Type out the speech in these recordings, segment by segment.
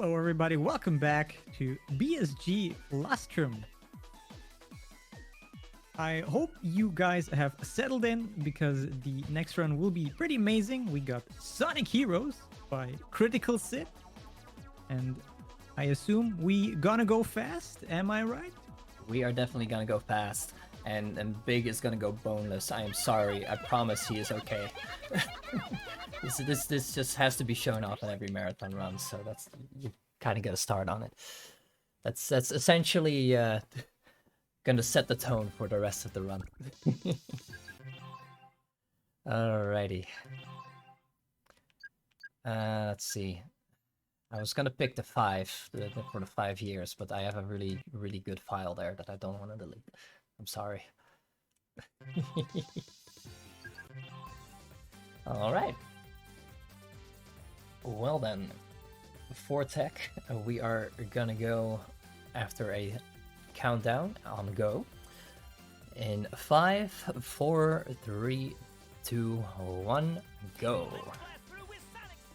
Hello everybody, welcome back to BSG Lustrum. I hope you guys have settled in because the next run will be pretty amazing. We got Sonic Heroes by CriticalCyd, and I assume we gonna go fast, am I right? We are definitely gonna go fast, and Big is gonna go boneless. I am sorry, I promise he is okay. This just has to be shown off in every marathon run, so that's, you kind of get a start on it. That's essentially gonna set the tone for the rest of the run. Alrighty. Let's see. I was gonna pick the 5 for the 5 years, but I have a really good file there that I don't want to delete. I'm sorry. Alright. Well then, for tech, we are gonna go after a countdown on go. In 5, 4, 3, 2, 1, go.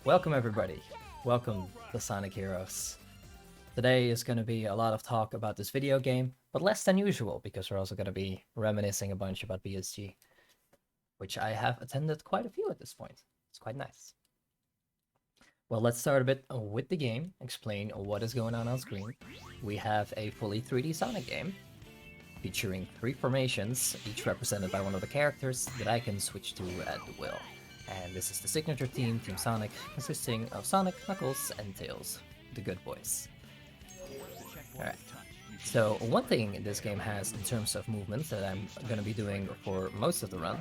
Welcome everybody. Welcome to Sonic Heroes. Today is going to be a lot of talk about this video game, but less than usual because we're also going to be reminiscing a bunch about BSG, which I have attended quite a few at this point. It's quite nice. Well, let's start a bit with the game, explain what is going on screen. We have a fully 3D Sonic game featuring 3 formations, each represented by one of the characters that I can switch to at will. And this is the signature team, Team Sonic, consisting of Sonic, Knuckles, and Tails, the good boys. Alright, so one thing this game has in terms of movement that I'm going to be doing for most of the run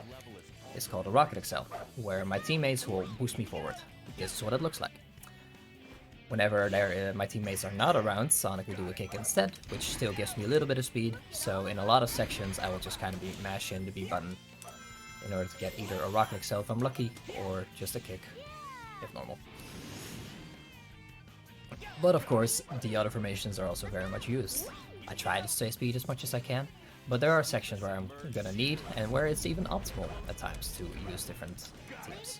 is called a Rocket Excel, where my teammates will boost me forward. This is what it looks like. Whenever my teammates are not around, Sonic will do a kick instead, which still gives me a little bit of speed, so in a lot of sections I will just kind of mash in the B button in order to get either a Rocket Excel if I'm lucky, or just a kick, if normal. But of course, the other formations are also very much used. I try to stay speed as much as I can, but there are sections where I'm gonna need, and where it's even optimal at times to use different teams.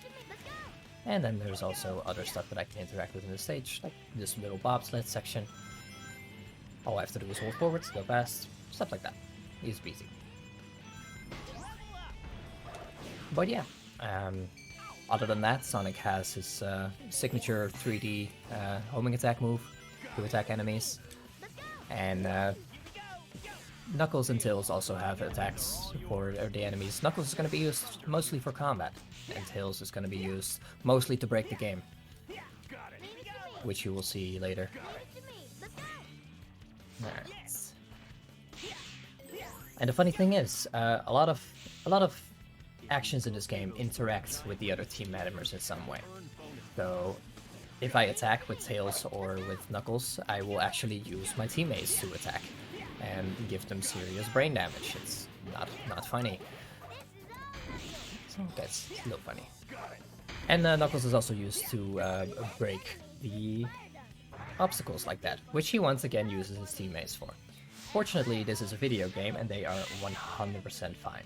And then there's also other stuff that I can interact with in the stage, like this little bobsled section. All I have to do is hold forward, go fast, stuff like that. Easy peasy. But yeah, other than that, Sonic has his signature 3D homing attack move to attack enemies, and Knuckles and Tails also have attacks for the enemies. Knuckles is going to be used mostly for combat, and Tails is going to be used mostly to break the game, which you will see later. Alright. And the funny thing is, a lot of actions in this game interact with the other team members in some way. So if I attack with Tails or with Knuckles, I will actually use my teammates to attack and give them serious brain damage. It's not funny. So that's a little funny. And Knuckles is also used to break the obstacles like that, which he once again uses his teammates for. Fortunately, this is a video game and they are 100% fine.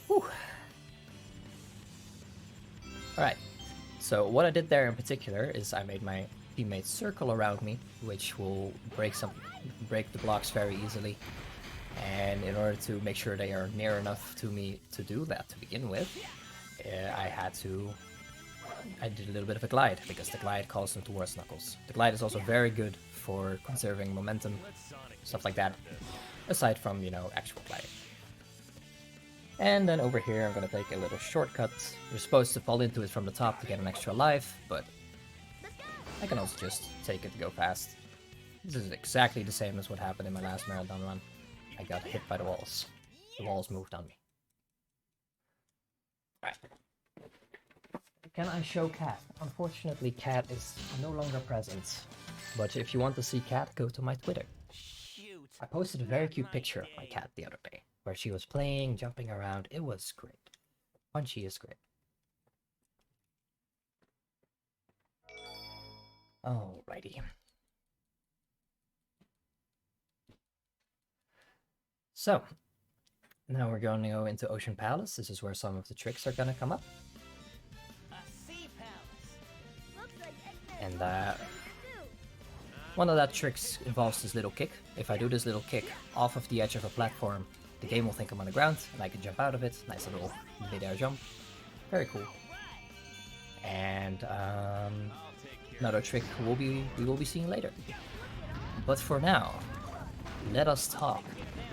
Whew. Alright, so what I did there in particular is I made my teammates circle around me, which will break the blocks very easily. And in order to make sure they are near enough to me to do that to begin with, I did a little bit of a glide, because the glide calls them towards Knuckles. The glide is also very good for conserving momentum, stuff like that, aside from, you know, actual gliding. And then over here I'm gonna take a little shortcut. You're supposed to fall into it from the top to get an extra life, but I can also just take it to go fast. This is exactly the same as what happened in my last marathon run. I got hit by the walls. The walls moved on me. Right. Can I show Cat? Unfortunately, Cat is no longer present. But if you want to see Cat, go to my Twitter. I posted a very cute picture of my cat the other day, where she was playing, jumping around. It was great. Punchy is great. Alrighty. So, now we're going to go into Ocean Palace. This is where some of the tricks are going to come up. And One of that tricks involves this little kick. If I do this little kick off of the edge of a platform, the game will think I'm on the ground, and I can jump out of it. Nice little mid-air jump. Very cool. And another trick we will be seeing later. But for now, let us talk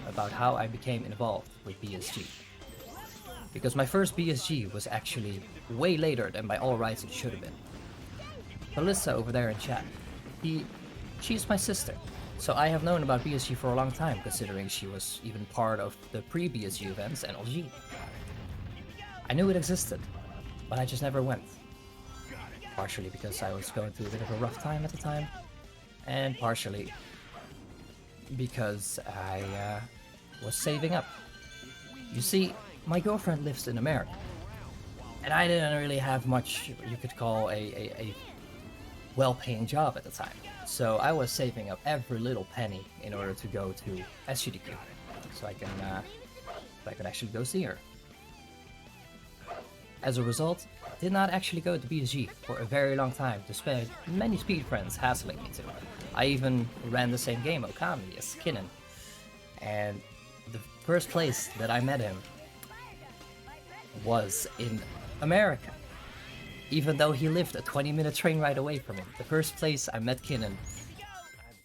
about how I became involved with BSG. Because my first BSG was actually way later than by all rights it should have been. Melissa over there in chat, she's my sister. So I have known about BSG for a long time, considering she was even part of the pre-BSG events and LG. I knew it existed, but I just never went. Partially because I was going through a bit of a rough time at the time, and partially because I was saving up. You see, my girlfriend lives in America, and I didn't really have much you could call a well-paying job at the time. So I was saving up every little penny in order to go to SGDQ, so I could actually go see her. As a result, I did not actually go to BSG for a very long time, despite many speed friends hassling me to. I even ran the same game, Okami, as Kinnan. And the first place that I met him was in America. Even though he lived a 20-minute train ride away from it. The first place I met Kinnan,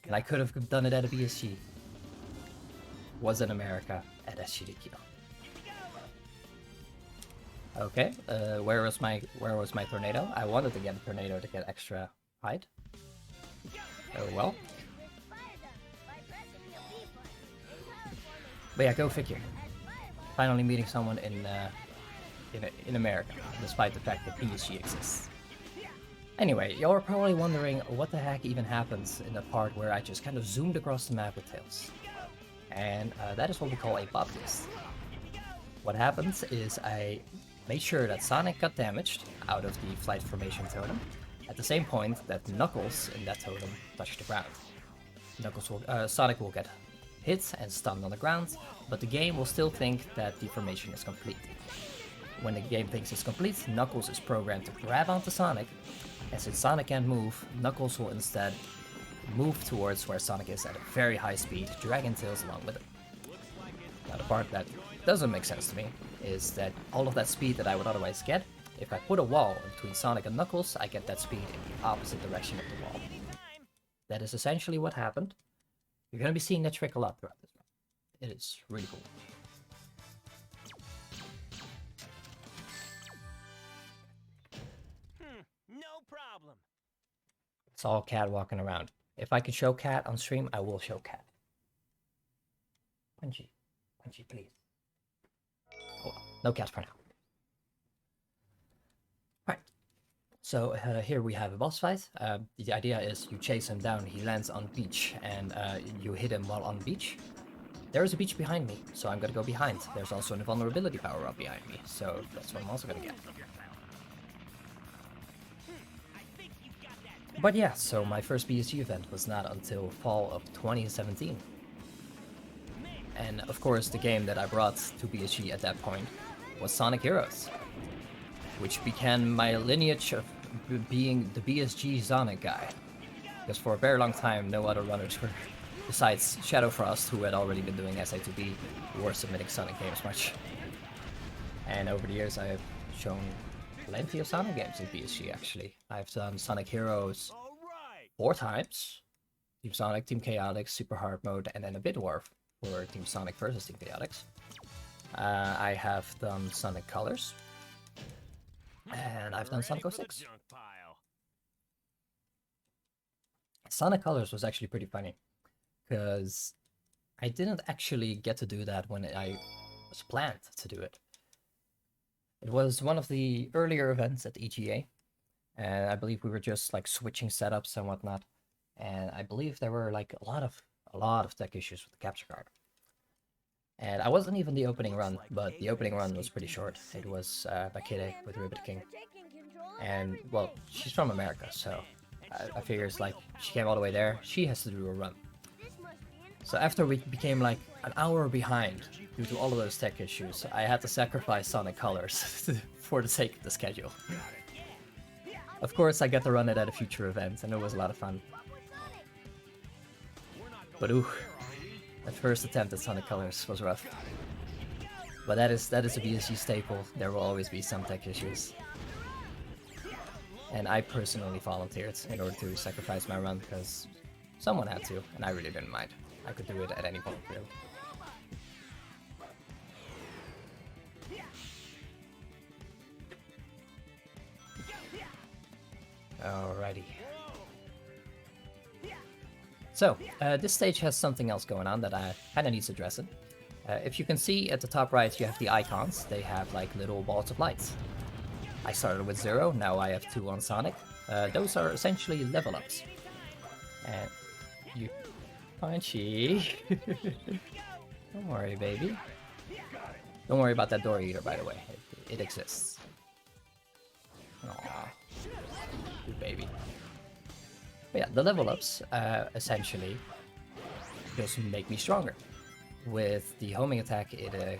and I could have done it at a BSG, was in America at SGDQ. Okay, where was my tornado? I wanted to get a tornado to get extra height. Oh well. But yeah, go figure. Finally meeting someone in America, despite the fact that BSG exists. Anyway, you're probably wondering what the heck even happens in the part where I just kind of zoomed across the map with Tails. And that is what we call a pop list. What happens is I made sure that Sonic got damaged out of the flight formation totem, at the same point that Knuckles in that totem touched the ground. Sonic will get hit and stunned on the ground, but the game will still think that the formation is complete. When the game thinks it's complete, Knuckles is programmed to grab onto Sonic, and since Sonic can't move, Knuckles will instead move towards where Sonic is at a very high speed, dragging Tails along with him. Now the part that doesn't make sense to me is that all of that speed that I would otherwise get, if I put a wall between Sonic and Knuckles, I get that speed in the opposite direction of the wall. That is essentially what happened. You're going to be seeing that trick a lot throughout this run. It is really cool. No problem. It's all Cat walking around. If I can show Cat on stream, I will show Cat. Punchy, please. Oh, no Cat for now. Right. So here we have a boss fight. The idea is you chase him down, he lands on beach, and you hit him while on beach. There is a beach behind me, so I'm gonna go behind. There's also an invulnerability power-up behind me, so that's what I'm also gonna get. But yeah, so my first BSG event was not until fall of 2017. And of course the game that I brought to BSG at that point was Sonic Heroes, which began my lineage of being the BSG Sonic guy. Because for a very long time no other runners were, besides Shadowfrost, who had already been doing SA2B, were submitting Sonic games much. And over the years I have shown plenty of Sonic games in BSG actually. I've done Sonic Heroes 4 times. Team Sonic, Team Chaotix, Super Hard Mode, and then a bit Dwarf for Team Sonic versus Team Chaotix. I have done Sonic Colors. And I've done Sonic 06. Sonic Colors was actually pretty funny, because I didn't actually get to do that when I was planned to do it. It was one of the earlier events at EGA, and I believe we were just like switching setups and whatnot, and I believe there were like a lot of tech issues with the capture card. And I wasn't even the opening run, but the opening run was pretty short. It was Bakide with Ribbit King. And, well, she's from America, so I figure it's like, she came all the way there, she has to do a run. So after we became like an hour behind due to all of those tech issues, I had to sacrifice Sonic Colors for the sake of the schedule. Of course, I got to run it at a future event, and it was a lot of fun. But ooh, that first attempt at Sonic Colors was rough. But that is a BSG staple. There will always be some tech issues. And I personally volunteered in order to sacrifice my run because someone had to, and I really didn't mind. I could do it at any point, really. Alrighty. So, this stage has something else going on that I kinda needs addressing. If you can see at the top right, you have the icons. They have like little balls of lights. I started with 0, now I have 2 on Sonic. Those are essentially level ups. And you... Punchy! Don't worry, baby. Don't worry about that door either, by the way. It exists. Aww. Good baby. But yeah, the level ups essentially just make me stronger. With the homing attack, it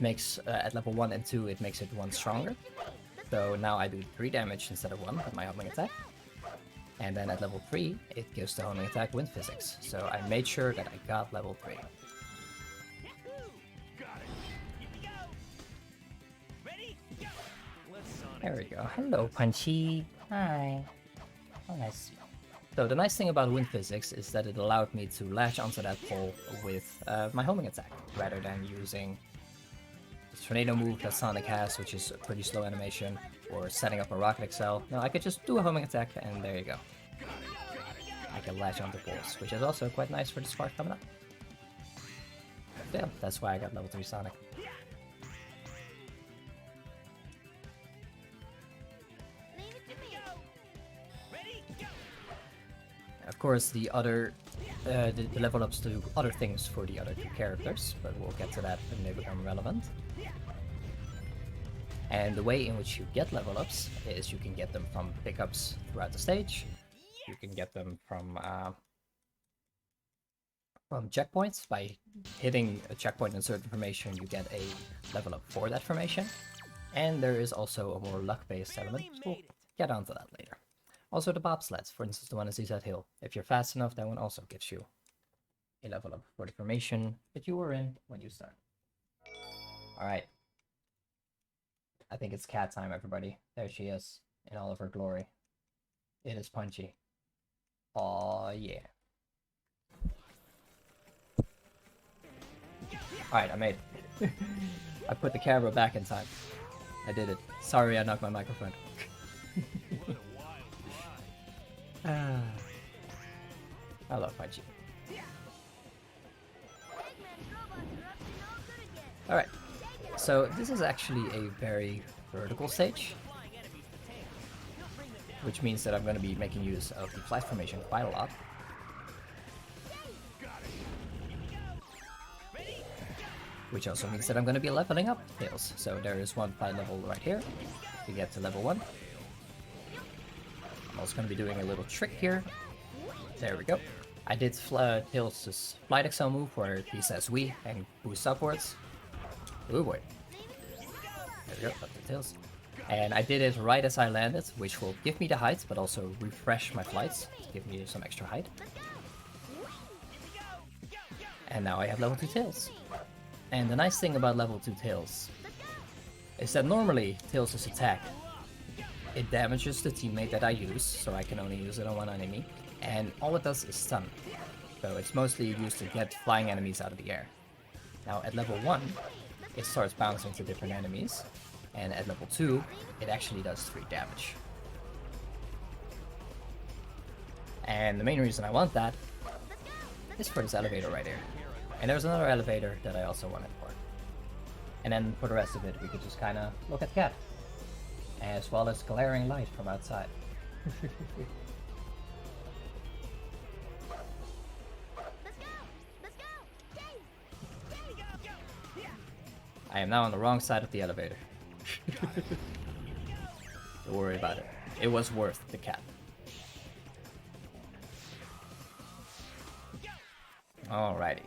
makes at level 1 and 2 it makes it 1 stronger. So now I do 3 damage instead of 1 with my homing attack. And then at level 3 it gives the homing attack wind physics. So I made sure that I got level 3. There we go. Hello, Punchy. Hi. Oh, nice. So the nice thing about wind physics is that it allowed me to latch onto that pole with my homing attack, rather than using the tornado move that Sonic has, which is a pretty slow animation, or setting up a rocket excel. No, I could just do a homing attack, and there you go. I can latch onto poles, which is also quite nice for the spark coming up. Yeah, that's why I got level 3 Sonic. Of course, the other the level ups do other things for the other 2 characters, but we'll get to that when they become relevant. And the way in which you get level ups is you can get them from pickups throughout the stage. You can get them from checkpoints. By hitting a checkpoint in a certain formation, you get a level up for that formation. And there is also a more luck-based element. We'll get onto that later. Also the bobsleds, for instance the one in CZ Hill. If you're fast enough, that one also gives you a level up for the formation that you were in when you start. Alright. I think it's cat time, everybody. There she is, in all of her glory. It is Punchy. Aw, yeah. Alright, I made it. I put the camera back in time. I did it. Sorry I knocked my microphone. I love Punchy. Alright, so this is actually a very vertical stage, which means that I'm going to be making use of the flight formation quite a lot. Which also means that I'm going to be leveling up Tails. So there is one flight level right here to get to level 1. I'm also going to be doing a little trick here. There we go. I did Tails' flight excel move where he says "we" and boosts upwards. Oh boy. There we go, up to Tails. And I did it right as I landed, which will give me the height, but also refresh my flights, to give me some extra height. And now I have level 2 Tails. And the nice thing about level 2 Tails is that normally Tails' attack, it damages the teammate that I use, so I can only use it on one enemy, and all it does is stun. So it's mostly used to get flying enemies out of the air. Now at level 1, it starts bouncing to different enemies, and at level 2, it actually does 3 damage. And the main reason I want that is for this elevator right here. And there's another elevator that I also want it for. And then for the rest of it, we could just kind of look at Cat. As well as glaring light from outside. I am now on the wrong side of the elevator. Don't worry about it. It was worth the cat. Alrighty.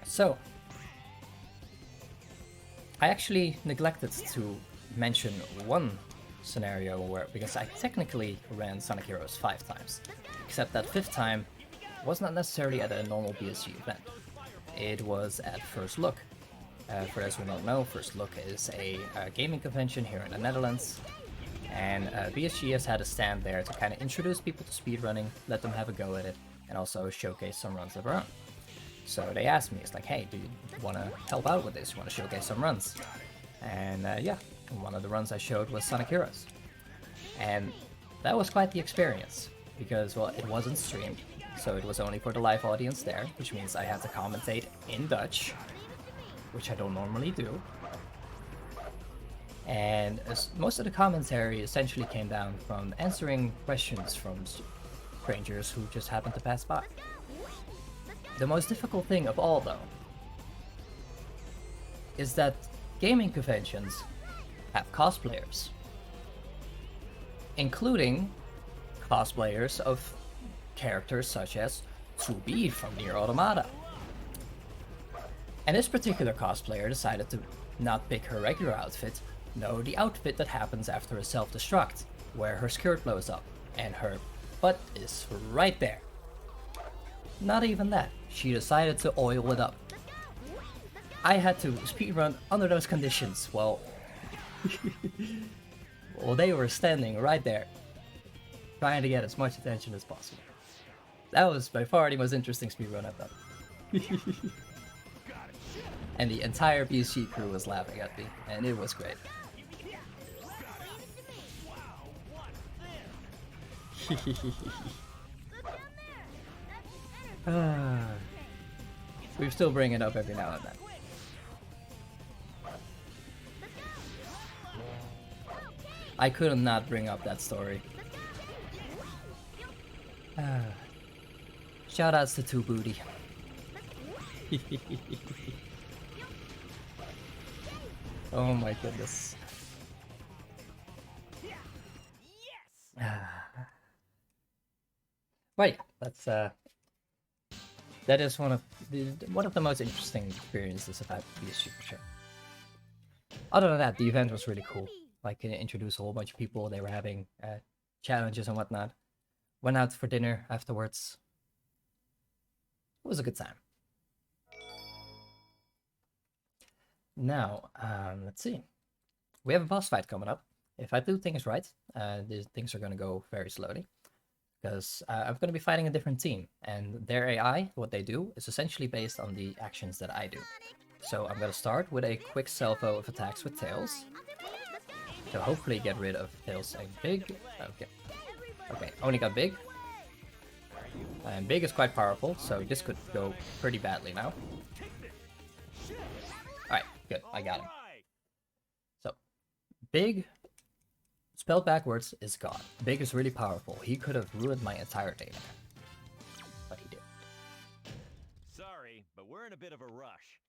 So, I actually neglected to mention one scenario where, because I technically ran Sonic Heroes 5 times, except that 5th time was not necessarily at a normal BSG event. It was at First Look. For those who don't know, First Look is a gaming convention here in the Netherlands, and BSG has had a stand there to kind of introduce people to speedrunning, let them have a go at it, and also showcase some runs of their own. So they asked me, it's like, hey, do you want to help out with this? You want to showcase some runs? And yeah, one of the runs I showed was Sonic Heroes. And that was quite the experience, because, well, it wasn't streamed, so it was only for the live audience there, which means I had to commentate in Dutch, which I don't normally do. And most of the commentary essentially came down from answering questions from strangers who just happened to pass by. The most difficult thing of all, though, is that gaming conventions have cosplayers, including cosplayers of characters such as 2B from Nier Automata. And this particular cosplayer decided to not pick her regular outfit, no, the outfit that happens after a self-destruct, where her skirt blows up and her butt is right there. Not even that, she decided to oil it up. I had to speedrun under those conditions while they were standing right there, trying to get as much attention as possible. That was by far the most interesting speedrun I've done. And the entire BSG crew was laughing at me, and it was great. We still bring it up every now and then. I could not bring up that story. Shoutouts to 2Booty. Oh my goodness. Right, that's that is one of the most interesting experiences I've had with BSG for sure. Other than that, the event was really cool. Like, it introduced a whole bunch of people. They were having challenges and whatnot. Went out for dinner afterwards. It was a good time. Now, let's see. We have a boss fight coming up. If I do things right, these things are going to go very slowly. Because I'm going to be fighting a different team. And their AI, what they do, is essentially based on the actions that I do. So I'm going to start with a quick salvo of attacks with Tails. To hopefully get rid of Tails and Big. Okay, only got Big. And Big is quite powerful, so this could go pretty badly now. Alright, good, I got him. So, Big, spelled backwards, is gone. Big is really powerful. He could have ruined my entire day there. But he did. Sorry, but we're in a bit of a rush.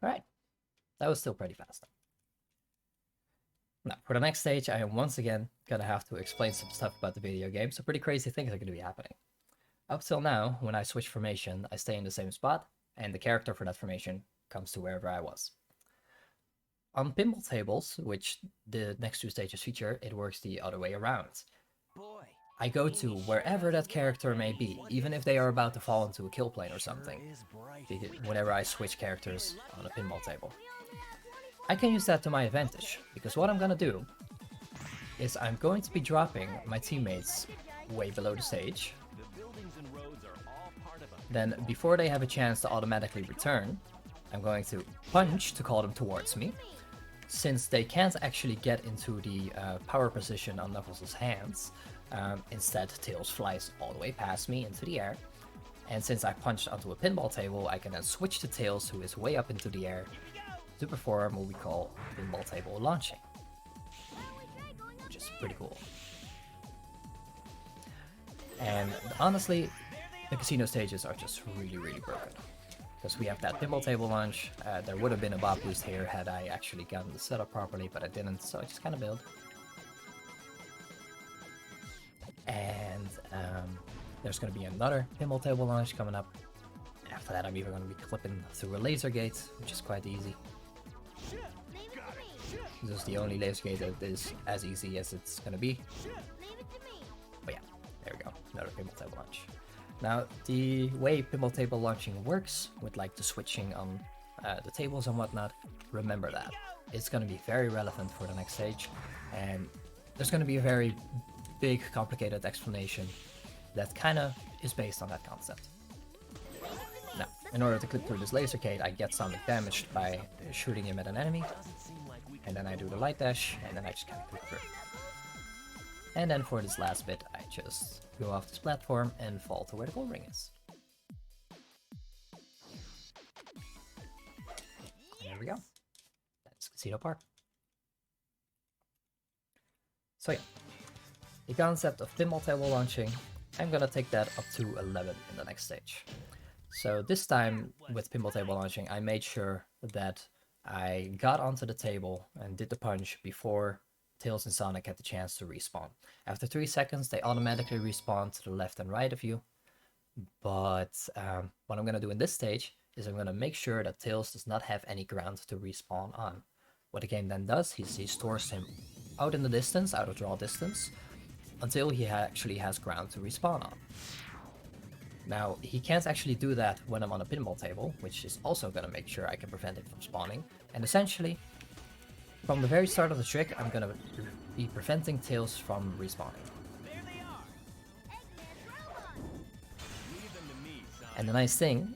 Alright, that was still pretty fast. Now, for the next stage, I am once again gonna have to explain some stuff about the video game, so pretty crazy things are gonna be happening. Up till now, when I switch formation, I stay in the same spot, and the character for that formation comes to wherever I was. On pinball tables, which the next two stages feature, it works the other way around. Boy, I go to wherever that character may be, even if they are about to fall into a kill plane or something, whenever I switch characters on a pinball table. I can use that to my advantage, because what I'm gonna do is I'm going to be dropping my teammates way below the stage. Then, before they have a chance to automatically return, I'm going to punch to call them towards me. Since they can't actually get into the power position on Knuckles' hands, instead Tails flies all the way past me into the air. And since I punched onto a pinball table, I can then switch to Tails, who is way up into the air, to perform what we call pinball table launching, which is pretty cool. And honestly, the casino stages are just really, really broken. Because we have that pinball table launch. There would have been a bot boost here had I actually gotten the setup properly, but I didn't, so I just kind of build. And there's going to be another pinball table launch coming up. After that, I'm even going to be clipping through a laser gate, which is quite easy. This is the only laser gate that is as easy as it's gonna be. But yeah, there we go, another pinball table launch. Now, the way pinball table launching works, with like the switching on the tables and whatnot, remember that. It's gonna be very relevant for the next stage, and there's gonna be a very big, complicated explanation that kinda is based on that concept. Now, in order to clip through this laser gate, I get sonic damaged by shooting him at an enemy, and then I do the light dash, and then I just kind of clip through. And then for this last bit, I just go off this platform and fall to where the gold ring is. There we go. That's Casino Park. So yeah, the concept of pinball table launching, I'm gonna take that up to 11 in the next stage. So this time with pinball table launching, I made sure that I got onto the table and did the punch before Tails and Sonic had the chance to respawn. After 3 seconds, they automatically respawn to the left and right of you. But what I'm going to do in this stage is I'm going to make sure that Tails does not have any ground to respawn on. What the game then does is he stores him out in the distance, out of draw distance, until he actually has ground to respawn on. Now, he can't actually do that when I'm on a pinball table, which is also going to make sure I can prevent him from spawning. And essentially, from the very start of the trick, I'm going to be preventing Tails from respawning. And the nice thing,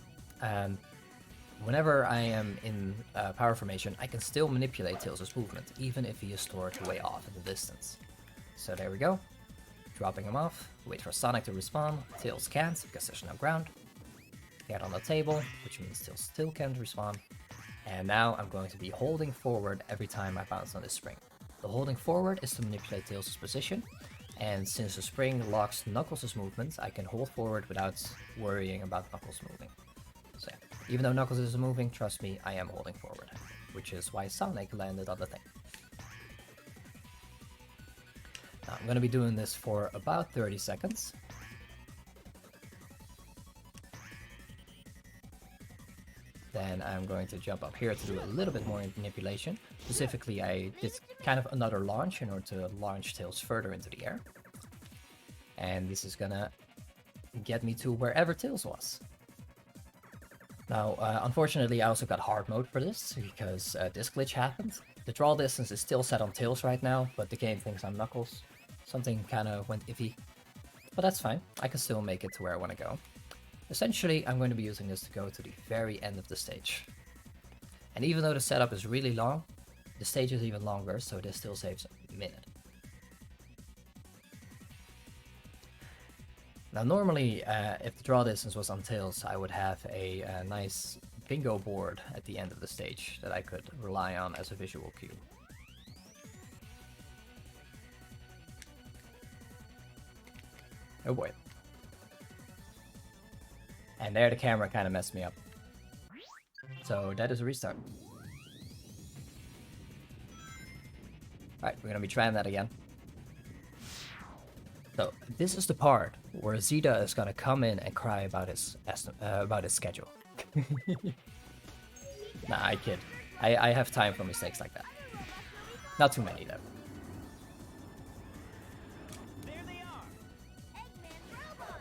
whenever I am in power formation, I can still manipulate Tails' movement, even if he is stored way off in the distance. So there we go. Dropping him off, wait for Sonic to respawn, Tails can't because there's no ground. Get on the table, which means Tails still can't respawn. And now I'm going to be holding forward every time I bounce on this spring. The holding forward is to manipulate Tails' position, and since the spring locks Knuckles' movement, I can hold forward without worrying about Knuckles moving. So yeah, even though Knuckles is moving, trust me, I am holding forward, which is why Sonic landed on the thing. Now, I'm going to be doing this for about 30 seconds. Then I'm going to jump up here to do a little bit more manipulation. Specifically, I did kind of another launch in order to launch Tails further into the air. And this is gonna get me to wherever Tails was. Now, unfortunately, I also got hard mode for this, because this glitch happened. The draw distance is still set on Tails right now, but the game thinks I'm Knuckles. Something kind of went iffy. But that's fine, I can still make it to where I want to go. Essentially, I'm going to be using this to go to the very end of the stage. And even though the setup is really long, the stage is even longer, so this still saves a minute. Now normally, if the draw distance was on Tails, I would have a nice bingo board at the end of the stage that I could rely on as a visual cue. Oh boy. And there the camera kind of messed me up. So that is a restart. Alright, we're gonna be trying that again. So this is the part where Zeta is gonna come in and cry about his schedule. Nah, I kid. I have time for mistakes like that. Not too many though.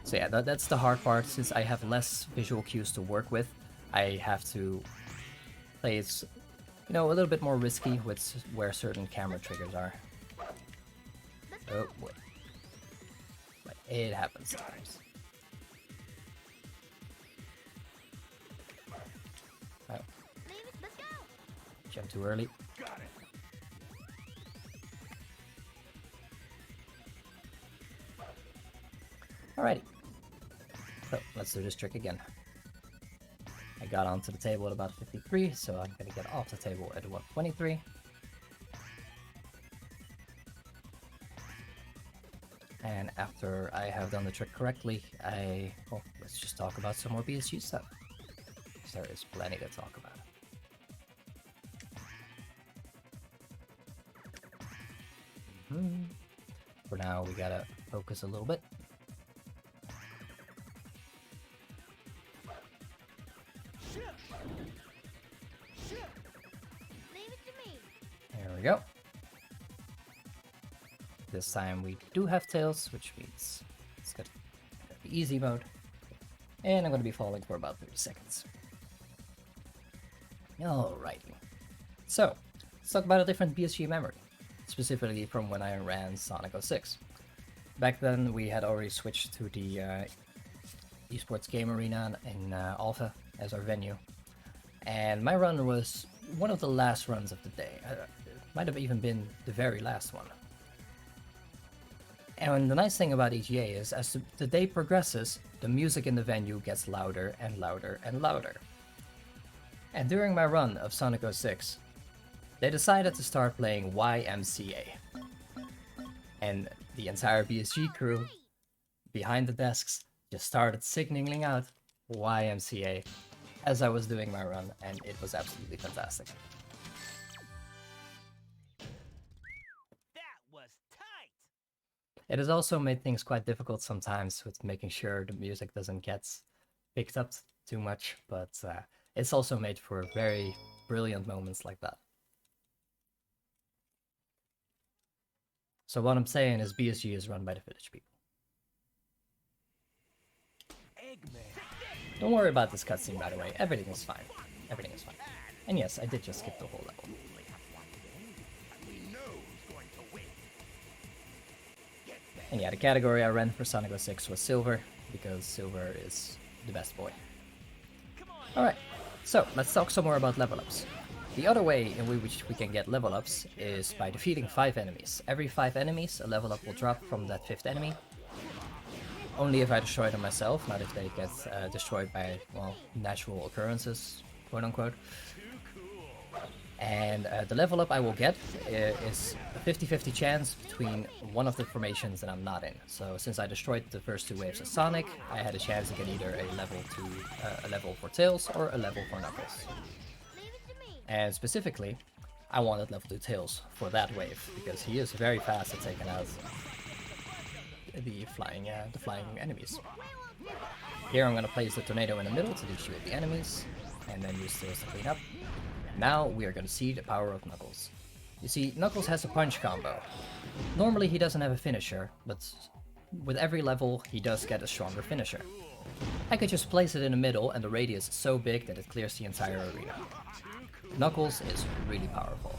So yeah, that's the hard part. Since I have less visual cues to work with, I have to play it, you know, a little bit more risky with where certain camera triggers are. Oh boy. But it happens sometimes. Oh. Jump too early. Alrighty. So let's do this trick again. I got onto the table at about 53, so I'm gonna get off the table at 123. And after I have done the trick correctly, well, let's just talk about some more BSG stuff. There is plenty to talk about. For now, we gotta focus a little bit. There we go. This time we do have Tails, which means it's gonna be easy mode. And I'm gonna be falling for about 30 seconds. Alrighty. So, let's talk about a different BSG memory, specifically from when I ran Sonic 06. Back then, we had already switched to the esports game arena in Alpha as our venue. And my run was one of the last runs of the day. It might have even been the very last one. And the nice thing about EGA is, as the day progresses, the music in the venue gets louder and louder and louder. And during my run of Sonic 06, they decided to start playing YMCA. And the entire BSG crew, behind the desks, just started signaling out YMCA as I was doing my run, and it was absolutely fantastic. That was tight. It has also made things quite difficult sometimes with making sure the music doesn't get picked up too much, but it's also made for very brilliant moments like that. So what I'm saying is BSG is run by the village people. Eggman. Don't worry about this cutscene, by the way. Everything is fine. Everything is fine. And yes, I did just skip the whole level. And yeah, the category I ran for Sonic 06 was Silver, because Silver is the best boy. Alright, so let's talk some more about level ups. The other way in which we can get level ups is by defeating 5 enemies. Every 5 enemies, a level up will drop from that 5th enemy. Only if I destroy them myself, not if they get destroyed by, well, natural occurrences, quote unquote. And the level up I will get is a 50-50 chance between one of the formations that I'm not in. So since I destroyed the first 2 waves of Sonic, I had a chance to get either a level for Tails or a level for Knuckles. And specifically, I wanted level 2 Tails for that wave, because he is very fast at taking out the flying enemies. Here I'm gonna place the tornado in the middle to dissuade the enemies, and then use Tails to clean up. Now we are gonna see the power of Knuckles. You see, Knuckles has a punch combo. Normally he doesn't have a finisher, but with every level he does get a stronger finisher. I could just place it in the middle and the radius is so big that it clears the entire arena. Knuckles is really powerful.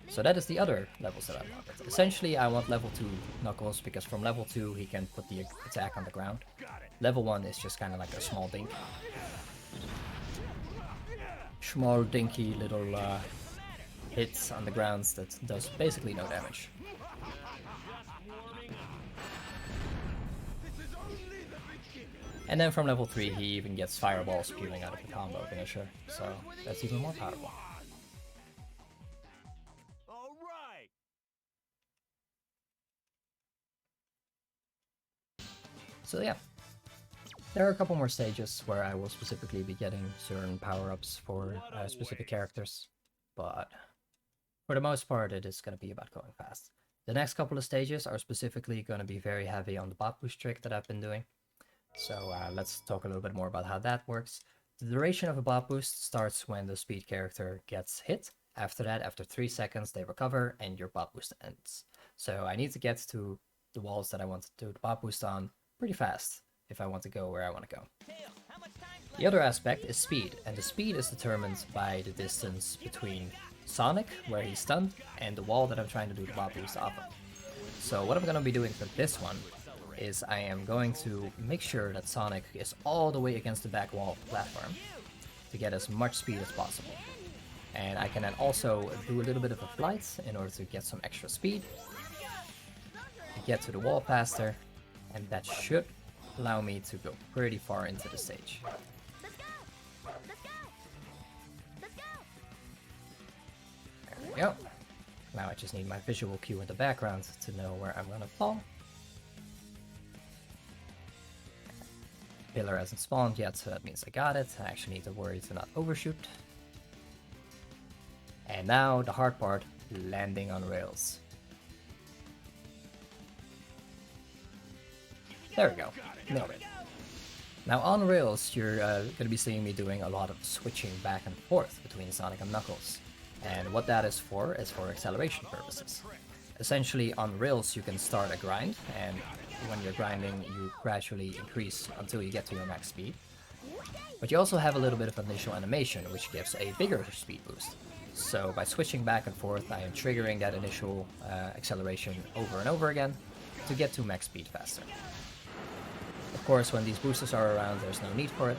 So that is the other levels that I want. Essentially I want level 2 Knuckles because from level 2 he can put the attack on the ground. Level 1 is just kind of like a small dink. Small dinky little hits on the grounds that does basically no damage. And then from level 3 he even gets fireballs spewing out of the combo finisher, so that's even more powerful. All right. So yeah, there are a couple more stages where I will specifically be getting certain power-ups for specific characters, but for the most part it is going to be about going fast. The next couple of stages are specifically going to be very heavy on the bot boost trick that I've been doing. So let's talk a little bit more about how that works. The duration of a bot boost starts when the speed character gets hit. After that, after 3 seconds, they recover and your bot boost ends. So I need to get to the walls that I want to do the bot boost on pretty fast if I want to go where I want to go. The other aspect is speed, and the speed is determined by the distance between Sonic, where he's stunned, and the wall that I'm trying to do the bot boost off of. So what I'm going to be doing for this one is I am going to make sure that Sonic is all the way against the back wall of the platform to get as much speed as possible. And I can then also do a little bit of a flight in order to get some extra speed, get to the wall faster, and that should allow me to go pretty far into the stage. There we go. Now I just need my visual cue in the background to know where I'm gonna fall. Pillar hasn't spawned yet, so that means I got it. I actually need to worry to not overshoot. And now the hard part, landing on rails. There we go, nailed it. Now on rails, you're going to be seeing me doing a lot of switching back and forth between Sonic and Knuckles. And what that is for acceleration purposes. Essentially, on rails, you can start a grind, and when you're grinding, you gradually increase until you get to your max speed. But you also have a little bit of initial animation, which gives a bigger speed boost. So by switching back and forth, I am triggering that initial acceleration over and over again to get to max speed faster. Of course, when these boosters are around, there's no need for it.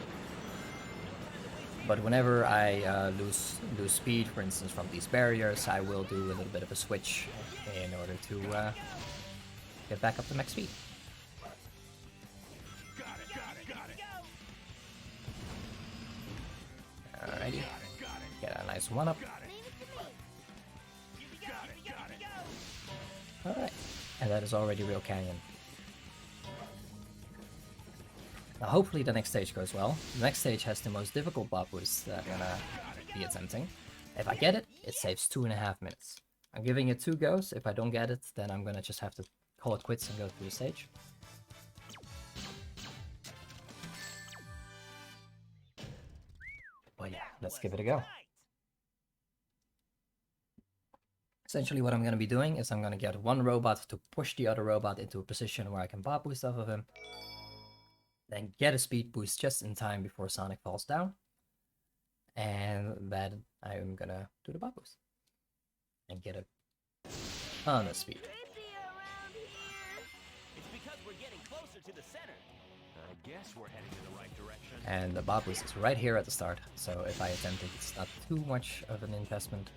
But whenever I lose speed, for instance, from these barriers, I will do a little bit of a switch in order to get back up to max speed. Alrighty, get a nice one up. Alright, and that is already Real Canyon. Now hopefully the next stage goes well. The next stage has the most difficult bob boost that I'm gonna be attempting. If I get it, it saves 2.5 minutes. I'm giving it 2 goes. If I don't get it, then I'm gonna just have to call it quits and go through the stage. But yeah, let's give it a go. Essentially what I'm going to be doing is I'm going to get one robot to push the other robot into a position where I can bob boost off of him. Then get a speed boost just in time before Sonic falls down. And then I'm going to do the bob boost. And get a ton of speed. It's because we're getting closer to the center. I guess we're heading in the right direction. And the bob boost is right here at the start. So if I attempt it, it's not too much of an investment.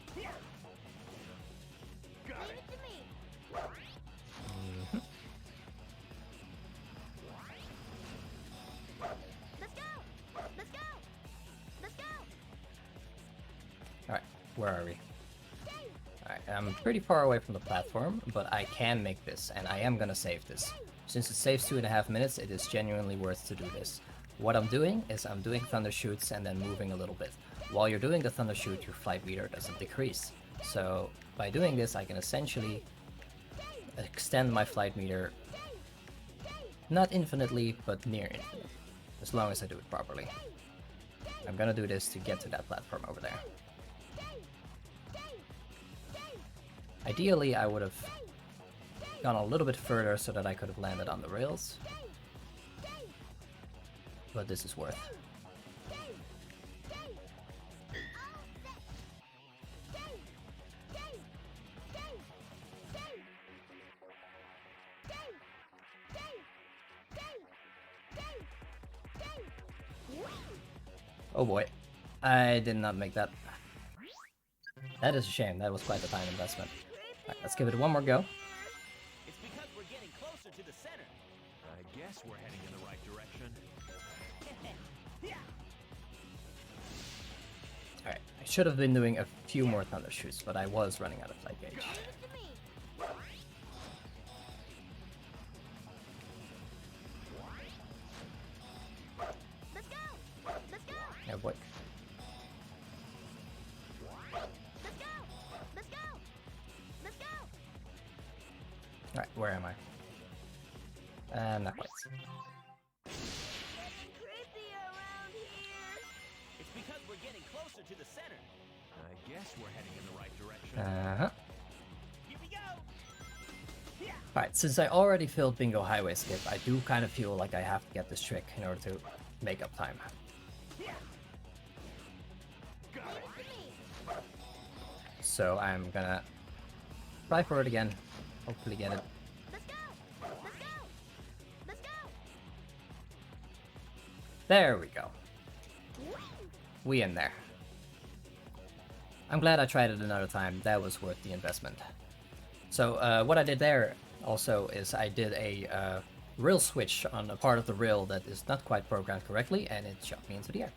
Alright, where are we? Alright, I'm pretty far away from the platform, but I can make this, and I am gonna save this. Since it saves 2.5 minutes, it is genuinely worth to do this. What I'm doing is I'm doing thunder shoots and then moving a little bit. While you're doing the thunder shoot, your flight meter doesn't decrease. So by doing this, I can essentially extend my flight meter, not infinitely, but near infinite, as long as I do it properly. I'm gonna do this to get to that platform over there. Ideally, I would have gone a little bit further so that I could have landed on the rails, but this is worth. Oh boy, I did not make that. That is a shame, that was quite the time investment. Alright, let's give it one more go. It's because we're getting closer to the center. I guess we're heading in the right direction. Alright, I should have been doing a few more thunder shoots, but I was running out of flight gauge. Oh boy. Alright, where am I? Not quite. It's because we're getting closer to the center. I guess we're heading in the right direction. Uh-huh. Here we go. Alright, since I already failed Bingo Highway Skip, I do kind of feel like I have to get this trick in order to make up time. So I'm gonna try for it again, hopefully get it. There we go. We in there. I'm glad I tried it another time, that was worth the investment. So what I did there also is I did a rail switch on a part of the rail that is not quite programmed correctly, and it shot me into the air.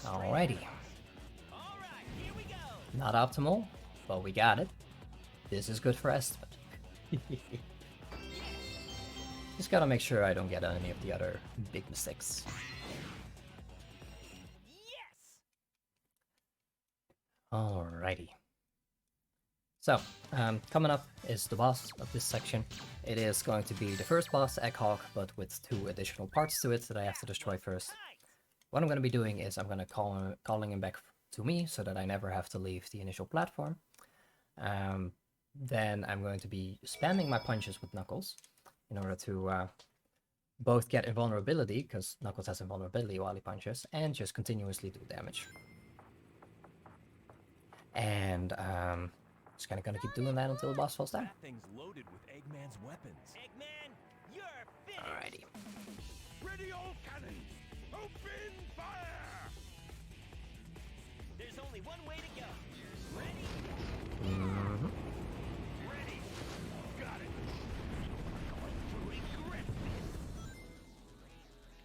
Alrighty. Alright, here we go. Not optimal, but we got it. This is good for estimate. Just gotta make sure I don't get any of the other big mistakes. Yes. Alrighty. So, coming up is the boss of this section. It is going to be the first boss, Egghawk, but with 2 additional parts to it that I have to destroy first. What I'm going to be doing is I'm going to calling him back to me so that I never have to leave the initial platform. Then I'm going to be spamming my punches with Knuckles in order to both get invulnerability, because Knuckles has invulnerability while he punches, and just continuously do damage. And just kind of gonna keep doing that until the boss falls down. That thing's loaded with Eggman's weapons. Eggman, you're finished. Alrighty. Ready all cannons. Open fire. There's only one way to go. Ready? Ready. Got it. Doing grip.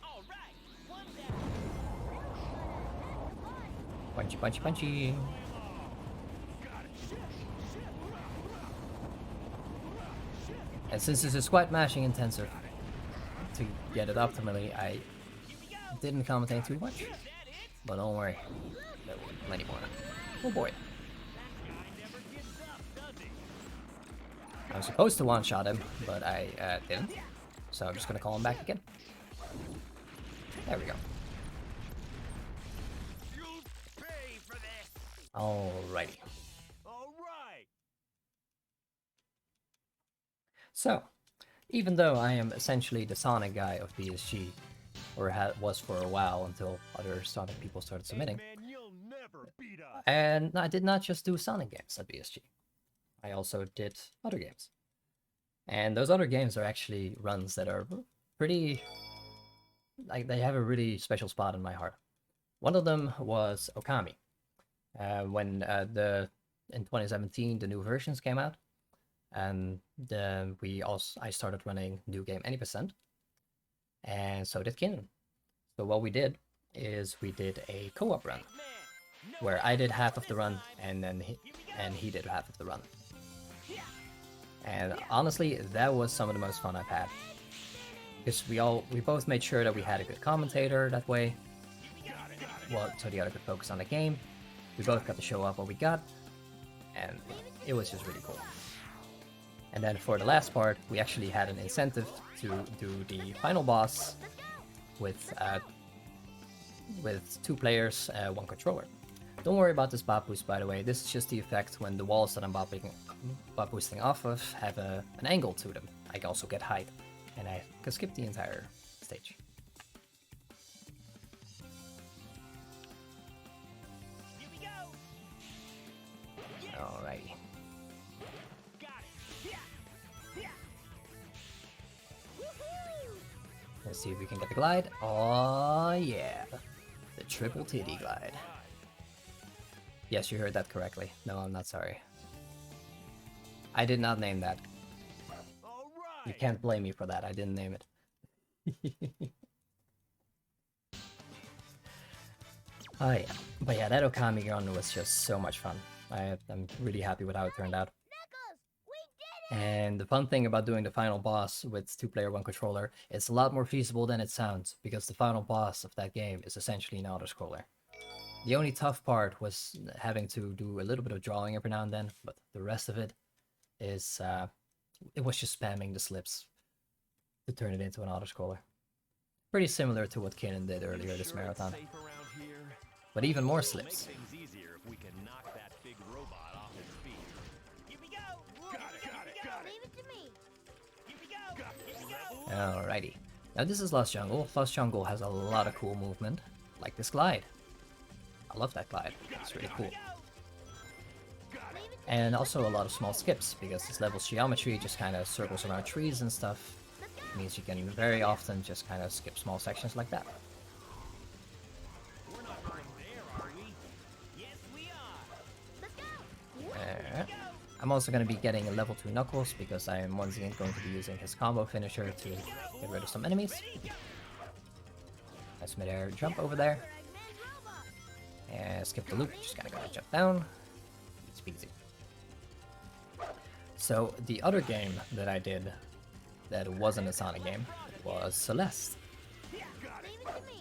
All right. One down. Punchy, punchy, punchy. And since this is quite mashing intensive, to get it optimally, I didn't commentate too much. But don't worry, there will be plenty more. Oh boy. I was supposed to one-shot him, but I didn't. So I'm just gonna call him back again. There we go. You'll pay for this. Alrighty. All right. So, even though I am essentially the Sonic guy of BSG, or was for a while until other Sonic people started submitting, Man, you'll never beat us. and I did not just do Sonic games at BSG. I also did other games. And those other games are actually runs that are pretty... like, they have a really special spot in my heart. One of them was Okami. When in 2017 the new versions came out, and then I started running New Game Any Percent, and so did Kin. So what we did is we did a co-op run, where I did half of the run, and then he did half of the run. And honestly, that was some of the most fun I've had, because we both made sure that we had a good commentator that way, well, so the other could focus on the game. We both got to show off what we got, and it was just really cool. And then for the last part, we actually had an incentive to do the final boss with 2 players, 1 controller. Don't worry about this bot boost, by the way. This is just the effect when the walls that I'm bot boosting off of have an angle to them. I can also get height, and I can skip the entire stage. Here we go. Alrighty. Let's see if we can get the glide. Oh yeah, the triple titty glide. Yes, you heard that correctly. No, I'm not sorry. I did not name that. All You right. can't blame me for that. I didn't name it. Oh yeah, but yeah, that Okami run was just so much fun. I'm really happy with how it turned out. And the fun thing about doing the final boss with 2-player 1 controller, it's a lot more feasible than it sounds, because the final boss of that game is essentially an auto-scroller. The only tough part was having to do a little bit of drawing every now and then, but the rest of it is, it was just spamming the slips to turn it into an auto-scroller. Pretty similar to what Kanan did earlier this marathon, Safe around here. but even more Make slips. things easier if we can knock that big robot off his feet. Here we go. Got it. Leave it to me. Here we go. Here we go. Alrighty. Now this is Lost Jungle. Lost Jungle has a lot of cool movement, like this glide. I love that glide. It's really cool. And also a lot of small skips, because this level's geometry just kind of circles around trees and stuff. It means you can very often just kind of skip small sections like that. We're not going there, are we? Yes, we are. Let's go. I'm also going to be getting a level 2 Knuckles, because I am once again going to be using his combo finisher to get rid of some enemies. Nice mid-air jump over there. And skip the loop, just kind of gotta jump down. It's easy. So the other game that I did that wasn't a Sonic game was Celeste.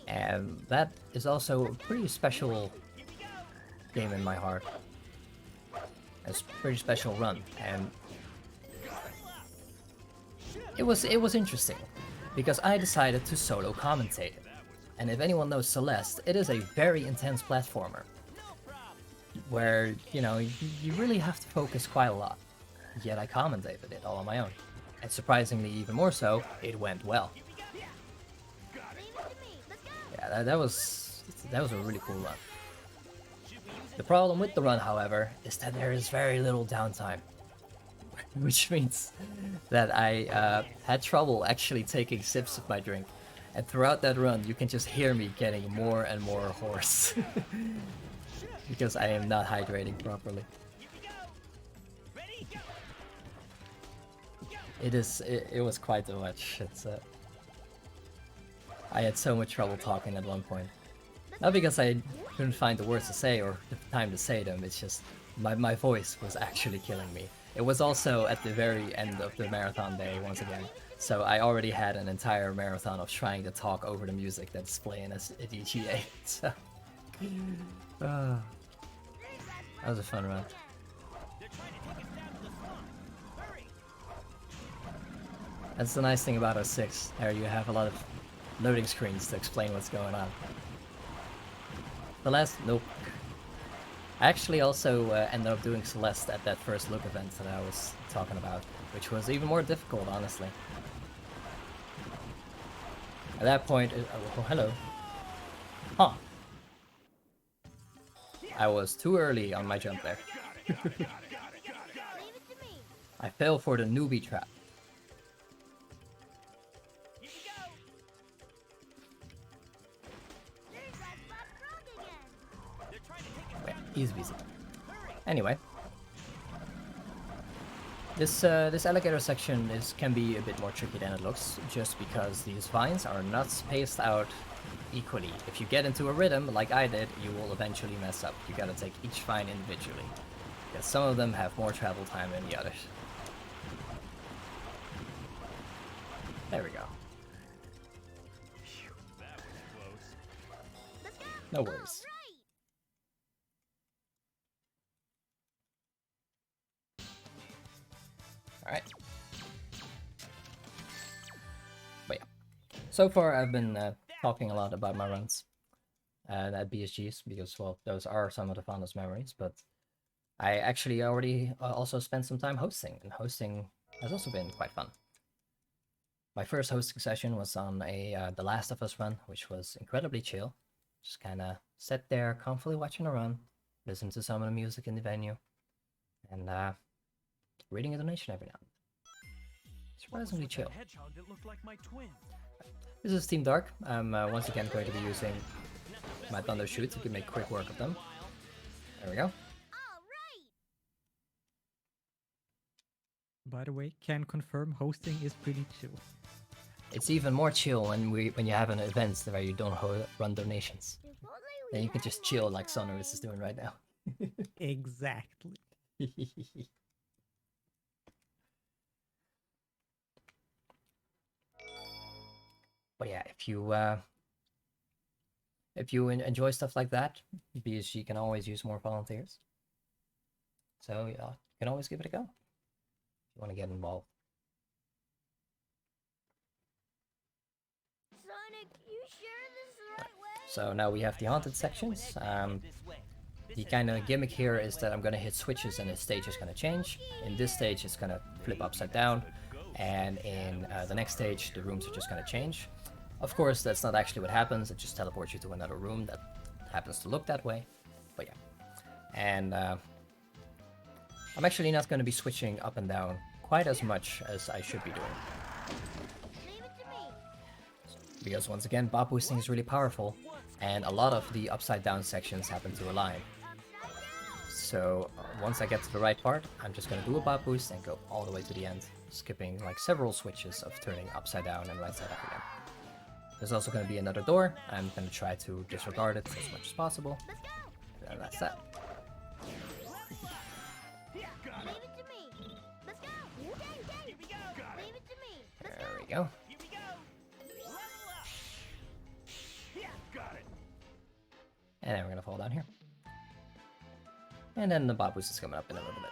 And that is also a pretty special game in my heart. It's a pretty special run, and it was interesting because I decided to solo commentate it. And if anyone knows Celeste, it is a very intense platformer. where, you know, you really have to focus quite a lot. Yet I commentated it all on my own. And surprisingly, even more so, it went well. Yeah, that was a really cool run. The problem with the run, however, is that there is very little downtime. Which means that I had trouble actually taking sips of my drink. And throughout that run, you can just hear me getting more and more hoarse. Because I am not hydrating properly. It was quite too much. I had so much trouble talking at one point. Not because I couldn't find the words to say or the time to say them, it's just my voice was actually killing me. It was also at the very end of the marathon day once again, so I already had an entire marathon of trying to talk over the music that's playing at EGA. So that was a fun run. That's the nice thing about 06, there you have a lot of loading screens to explain what's going on. Nope. I actually also ended up doing Celeste at that first look event that I was talking about, which was even more difficult, honestly. At that point, oh, hello. Huh. I was too early on my jump there. I fell for the newbie trap. Easy peasy. Anyway, this alligator section can be a bit more tricky than it looks, just because these vines are not spaced out equally. If you get into a rhythm like I did, you will eventually mess up. You gotta take each vine individually, because some of them have more travel time than the others. There we go. No worries. Alright. But yeah. So far I've been talking a lot about my runs at BSGs, because, well, those are some of the fondest memories, but I actually already also spent some time hosting, and hosting has also been quite fun. My first hosting session was on The Last of Us run, which was incredibly chill. Just kinda sat there, comfortably watching a run, listen to some of the music in the venue, and reading a donation every now and then. Surprisingly chill. This is Team Dark. I'm once again going to be using my Thunder Shoots. You can make quick work of them. There we go. By the way, can confirm hosting is pretty chill. It's even more chill when you have an event where you don't run donations. Then you can just chill like Sonorous is doing right now. Exactly. But yeah, if you enjoy stuff like that, BSG can always use more volunteers. So yeah, you can always give it a go if you want to get involved. Sonic, you sure this is the right way? So now we have the haunted sections. The kind of gimmick here is that I'm going to hit switches and the stage is going to change. In this stage, it's going to flip upside down, and in the next stage, the rooms are just going to change. Of course, that's not actually what happens. It just teleports you to another room that happens to look that way. But yeah. And I'm actually not going to be switching up and down quite as much as I should be doing. Leave it to me. Because once again, bob boosting is really powerful, and a lot of the upside down sections happen to align. So once I get to the right part, I'm just going to do a bob boost and go all the way to the end, skipping like several switches of turning upside down and right side up again. There's also going to be another door. I'm going to try to disregard it as much as possible. And that's that. Leave it to me. Let's go. Leave it to me. There we go. And then we're going to fall down here. And then the bob boost is coming up in a little bit.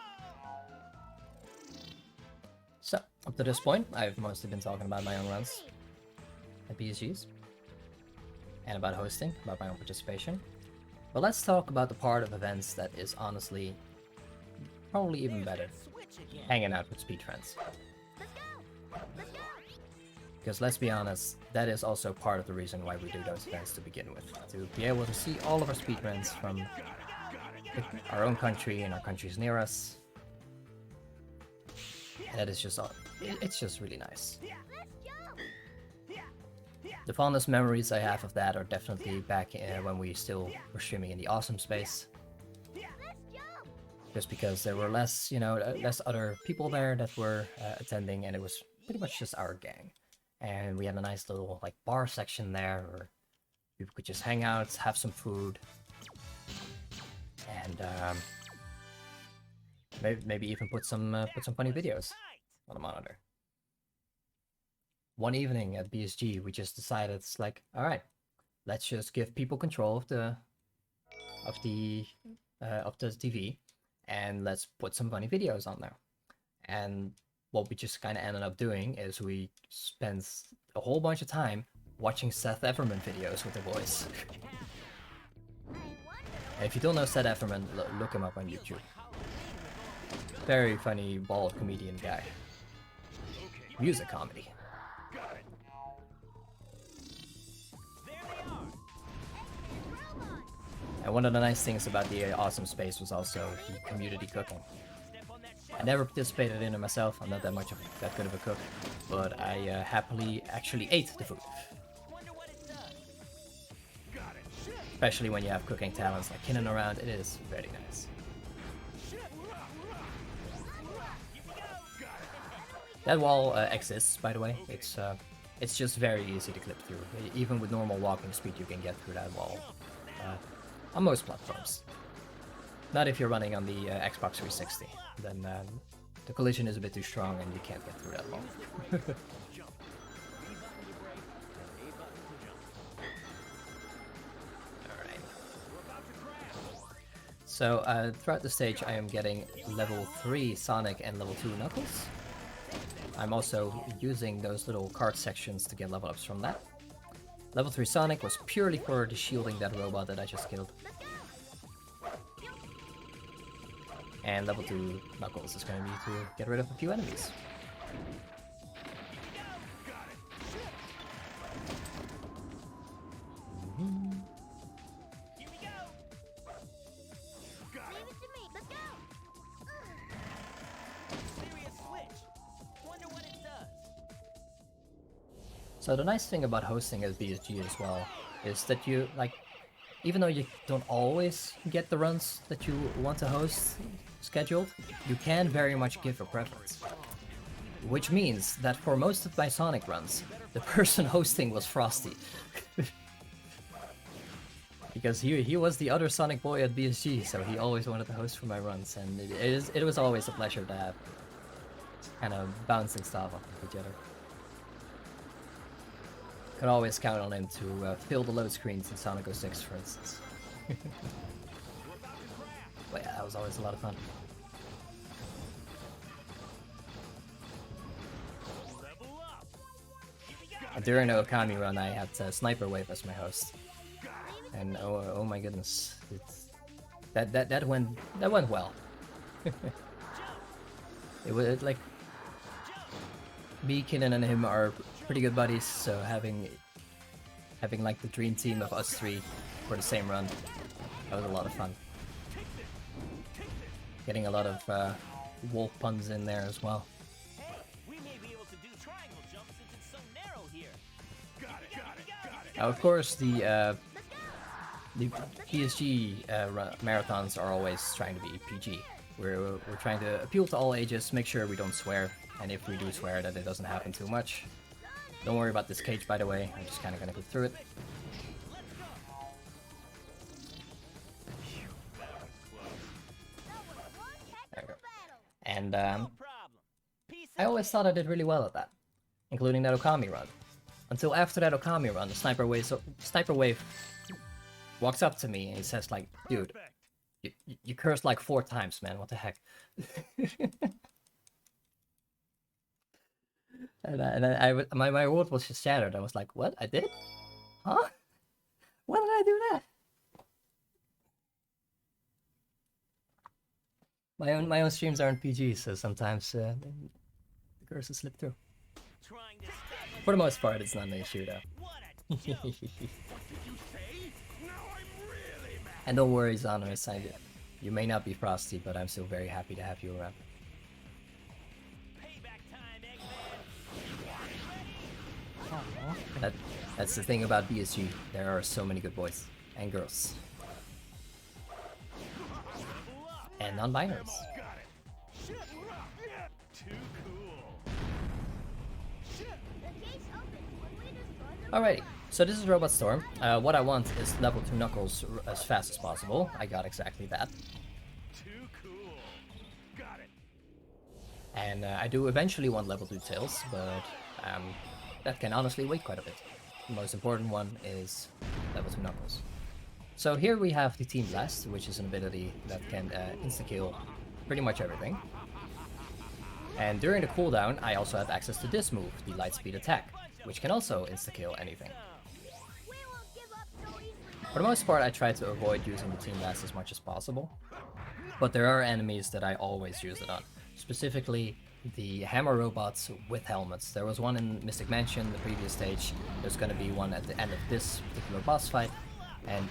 So, up to this point, I've mostly been talking about my own runs at BSGs, and about hosting, about my own participation. But let's talk about the part of events that is honestly probably even better. Hanging out with speed friends. Let's go. Let's go. Because let's be honest, that is also part of the reason why we do those events to begin with. To be able to see all of our speedruns from our own country and our countries near us. That is just, it's just really nice. The fondest memories I have of that are definitely back when we still were streaming in the awesome space. Just because there were less, you know, less other people there that were attending, and it was pretty much just our gang. And we had a nice little like bar section there where people could just hang out, have some food, and maybe even put some funny videos on the monitor. One evening at BSG, we just decided, it's like, all right, let's just give people control of the TV, and let's put some funny videos on there. And what we just kind of ended up doing is we spent a whole bunch of time watching Seth Efferman videos with the voice. And if you don't know Seth Efferman, look him up on YouTube. Very funny, bald comedian guy. Music comedy. And one of the nice things about the awesome space was also the community cooking. I never participated in it myself, I'm not that good of a cook, but I happily actually ate the food. Especially when you have cooking talents like Kinnan around, it is very nice. That wall exists, by the way. It's just very easy to clip through. Even with normal walking speed, you can get through that wall on most platforms. Not if you're running on the Xbox 360, then the collision is a bit too strong and you can't get through that wall. Alright. So throughout the stage I am getting level 3 Sonic and level 2 Knuckles. I'm also using those little card sections to get level ups from that. Level 3 Sonic was purely for the shielding that robot that I just killed. And level 2 Knuckles is going to be to get rid of a few enemies. So the nice thing about hosting at BSG as well is that you, like, even though you don't always get the runs that you want to host scheduled, you can very much give a preference. Which means that for most of my Sonic runs, the person hosting was Frosty. Because he was the other Sonic boy at BSG, so he always wanted to host for my runs, and it was always a pleasure to have kind of bouncing stuff off of each other. Could always count on him to fill the load screens in Sonic 06, for instance. But yeah, that was always a lot of fun. And during the Okami run, I had Sniper Wave as my host, and oh my goodness, that went well. It was like me, Kinnan, and him are pretty good buddies, so having like the dream team of us three for the same run, that was a lot of fun. Getting a lot of wolf puns in there as well. Now, of course, the PSG marathons are always trying to be PG. We're trying to appeal to all ages, make sure we don't swear, and if we do swear, that it doesn't happen too much. Don't worry about this cage, by the way. I'm just kind of gonna go through it. There we go. And I always thought I did really well at that, including that Okami run. Until after that Okami run, the Sniper Wave walks up to me and he says, like, "Dude, you cursed like 4 times, man. What the heck?" And my world was just shattered. I was like, "What? I did? Huh? When did I do that?" My own streams aren't PG, so sometimes the curses slip through. Trying to stop For the most part, it's not an issue though. what a joke. And don't worry, Xanarus, you may not be Frosty, but I'm still very happy to have you around. Payback time, Eggman. That's the thing about BSG. There are so many good boys and girls. And non-binaries. Too cool. The gate's open. When we destroy them, Alrighty, so this is Robot Storm. What I want is level 2 Knuckles as fast as possible. I got exactly that. Too cool. Got it. And I do eventually want level 2 Tails, but that can honestly wait quite a bit. The most important one is level 2 Knuckles. So here we have the Team Blast, which is an ability that can insta-kill pretty much everything. And during the cooldown, I also have access to this move, the Lightspeed Attack, which can also insta-kill anything. we won't give up so easily. For the most part, I try to avoid using the Team Blast as much as possible, but there are enemies that I always use it on. Specifically, the hammer robots with helmets. There was one in Mystic Mansion, the previous stage. There's gonna be one at the end of this particular boss fight, and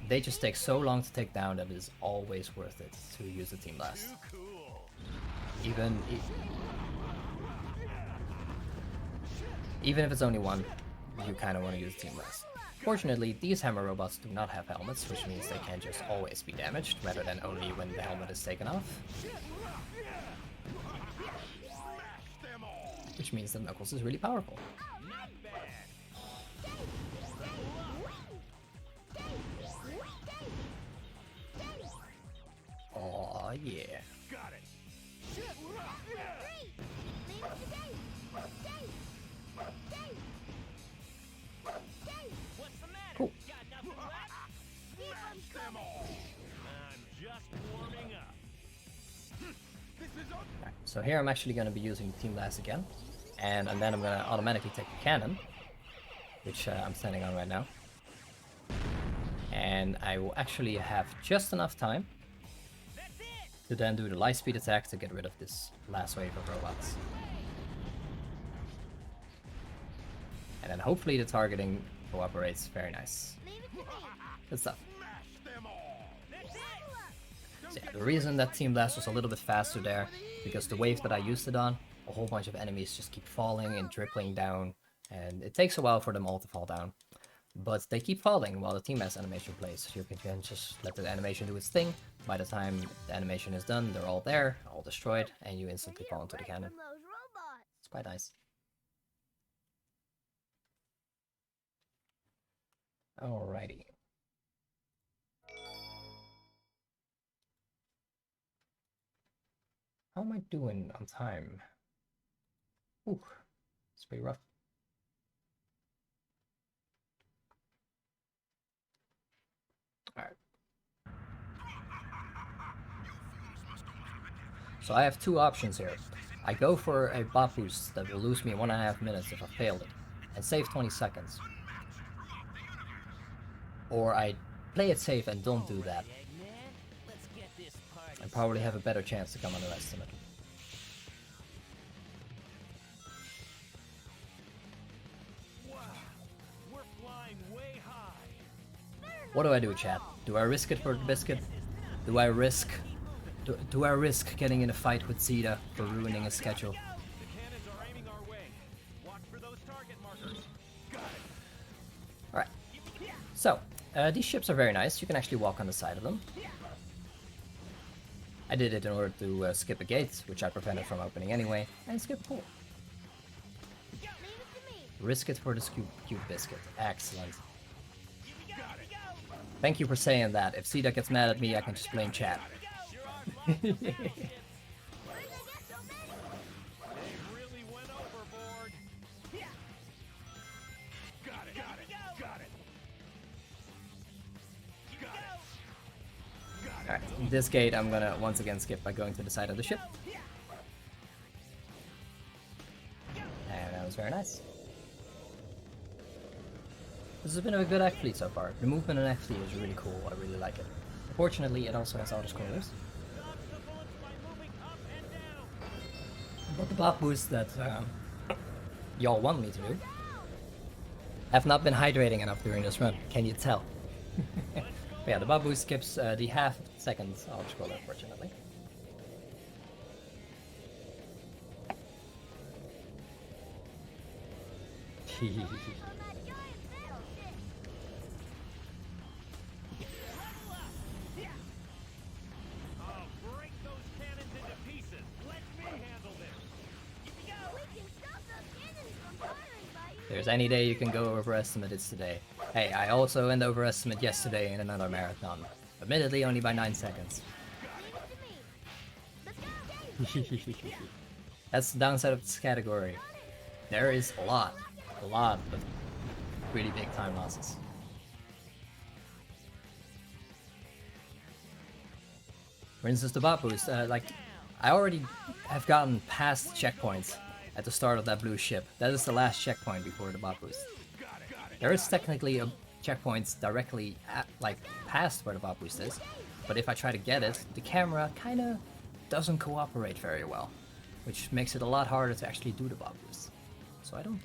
they just take so long to take down that it is always worth it to use the Team Blast. Too cool. Even if it's only one, you kind of want to use Team Blast. Fortunately, these hammer robots do not have helmets, which means they can just always be damaged, rather than only when the helmet is taken off. Which means that Knuckles is really powerful. Not bad. Oh yeah. Got it. What's the matter? Cool. Got nothing left? I'm just warming up. Right, so here I'm actually going to be using Team Blast again, and then I'm going to automatically take the cannon, which I'm standing on right now. And I will actually have just enough time That's it. to then do the Lightspeed attack to get rid of this last wave of robots. And then hopefully the targeting cooperates. Very nice. Leave it to me. Good stuff. That's it. So yeah, the reason that Team Blast was a little bit faster there, because the wave that I used it on, a whole bunch of enemies just keep falling and dribbling down, and it takes a while for them all to fall down. But they keep falling while the Team Blast animation plays. You can just let the animation do its thing. By the time the animation is done, they're all there, all destroyed, and you instantly fall into the cannon. From those robots. It's quite nice. Alrighty. How am I doing on time? Ooh, it's pretty rough. Alright. So I have two options here. I go for a bot boost that will lose me 1.5 minutes if I failed it, and save 20 seconds. Or I play it safe and don't do that, Eggman, let's get this party. and probably have a better chance to come underestimated. Wow, we're flying way high. What do I do, chat? Do I risk it for the biscuit? Do I risk getting in a fight with Zeta for ruining his schedule? The cannons are aiming our way. Watch for those target markers. Got it. Alright. So, these ships are very nice. You can actually walk on the side of them. I did it in order to skip a gate, which I prevented from opening anyway, and skip a pool. Leave it to me. Risk it for the cute biscuit. Excellent. Got it. Thank you for saying that. If Zeta gets mad at me, I can just blame chat. Where did I get so many? They really went overboard. Got it. Got it. Got it. Got it. Alright, this gate I'm gonna once again skip by going to the side of the ship. And that was very nice. This has been a good F fleet so far. The movement in F fleet is really cool, I really like it. Unfortunately, it also has auto scrollers. What the buff boost that y'all want me to do? Have not been hydrating enough during this run, can you tell? But yeah, the buff boost skips the half second auto scroll, unfortunately. Oh, break those cannons into pieces. Let me handle this. Here we go. We can stop those cannons from firing by you. There's any day you can go overestimate, it's today. Hey, I also went overestimate yesterday in another marathon. Admittedly, only by 9 seconds. Leave it to me. Let's go. That's the downside of this category. There is a lot of really big time losses. For instance, the bot boost, like, I already have gotten past checkpoints at the start of that blue ship. That is the last checkpoint before the bot boost. There is technically a checkpoints directly like past where the bot boost is, but if I try to get it, the camera kinda doesn't cooperate very well, which makes it a lot harder to actually do the bot boost. So I don't.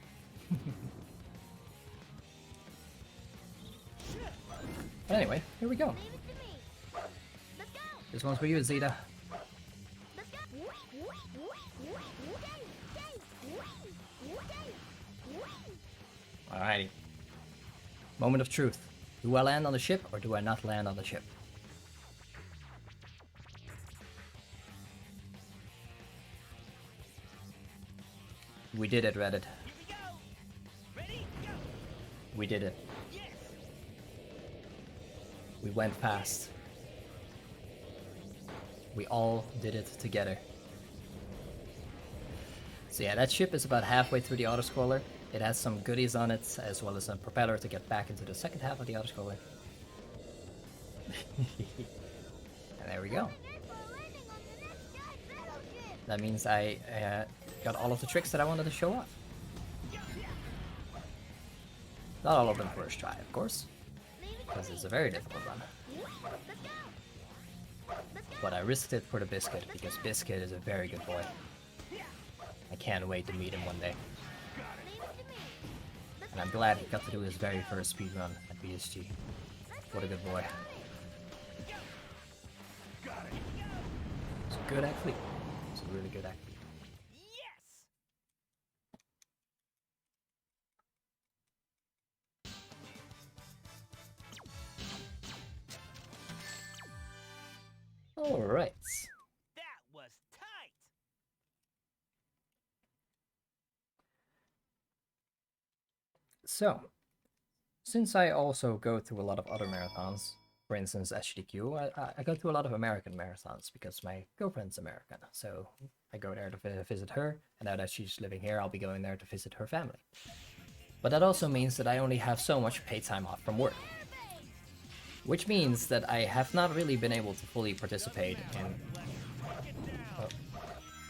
But anyway, here we go. Leave it to me. Let's go. This one's for you, Zeta. Let's go. Alrighty. Moment of truth. Do I land on the ship or do I not land on the ship? We did it, Reddit. Here we go. Ready? Go. We did it. Yes. We went past. We all did it together. So yeah, that ship is about halfway through the autoscroller. It has some goodies on it, as well as a propeller to get back into the second half of the autoscroller. And there we go. That means I got all of the tricks that I wanted to show off. Not all of them first try, of course, because it's a very difficult run. But I risked it for the Biscuit, because Biscuit is a very good boy. I can't wait to meet him one day. And I'm glad he got to do his very first speedrun at BSG. What a good boy. He's a good athlete. He's a really good athlete. Yes. Alright. That was tight. So, since I also go through a lot of other marathons, for instance SGDQ, I go through a lot of American marathons because my girlfriend's American, so I go there to visit her, and now that she's living here, I'll be going there to visit her family. But that also means that I only have so much paid time off from work. Which means that I have not really been able to fully participate